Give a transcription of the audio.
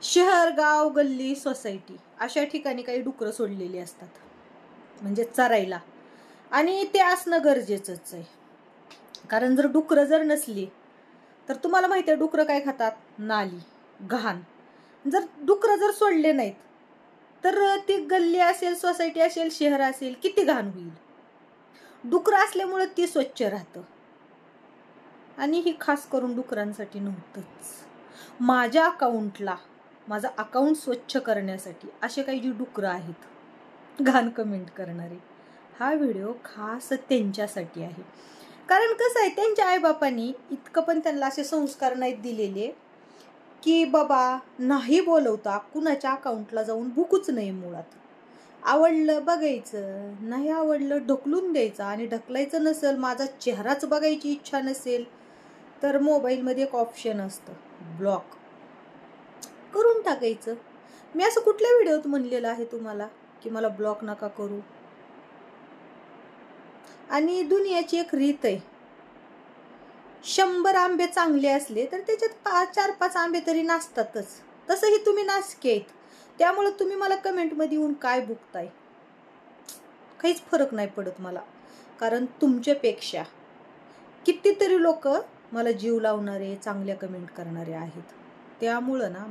शहर, गाव, गल्ली, सोसायटी अशा ठिकाणी काही डुकरं सोडलेली असतात, म्हणजे चरायला, आणि ते असणं गरजेचंच आहे. कारण जर डुकरं जर नसली तर तुम्हाला माहिती आहे डुकरं काय खातात? नाली, घाण. जर डुकरं जर सोडले नाहीत तर ती गल्ली असेल, सोसायटी असेल, शहर असेल, किती घाण होईल. डुकरं असल्यामुळे ती स्वच्छ राहतं. आणि ही खास करून डुकरांसाठी नव्हतंच. माझ्या अकाउंटला, माझं अकाउंट स्वच्छ करण्यासाठी असे काही जी डुकरं आहेत घाण कमेंट करणारे, हा व्हिडिओ खास त्यांच्यासाठी आहे. कारण कसं आहे, त्यांच्या आईबापांनी इतकं पण त्यांना असे संस्कार नाहीत दिलेले की बाबा नाही बोलवता कुणाच्या अकाउंटला जाऊन बुकूच नाही. मुळात आवडलं बघायचं, नाही आवडलं ढकलून द्यायचं. आणि ढकलायचं नसेल, माझा चेहराच बघायची इच्छा नसेल तर मोबाईलमध्ये एक ऑप्शन असतं, ब्लॉक करून टाकायचं. मी असं कुठल्या व्हिडिओत म्हणलेलं आहे तुम्हाला की मला ब्लॉक नका करू? आणि दुनियाची एक रीत आहे, 100 आंबे चांगले असले तर त्याच्यात 4-5 आंबे तरी नासतातच. तसंही तुम्ही नासके आहेत, त्यामुळे तुम्ही मला कमेंटमध्ये येऊन काय बुकताय? काहीच फरक नाही पडत मला. कारण तुमच्यापेक्षा कितीतरी लोक मला जीव लावणारे, चांगल्या कमेंट करणारे आहेत. त्यामुळं ना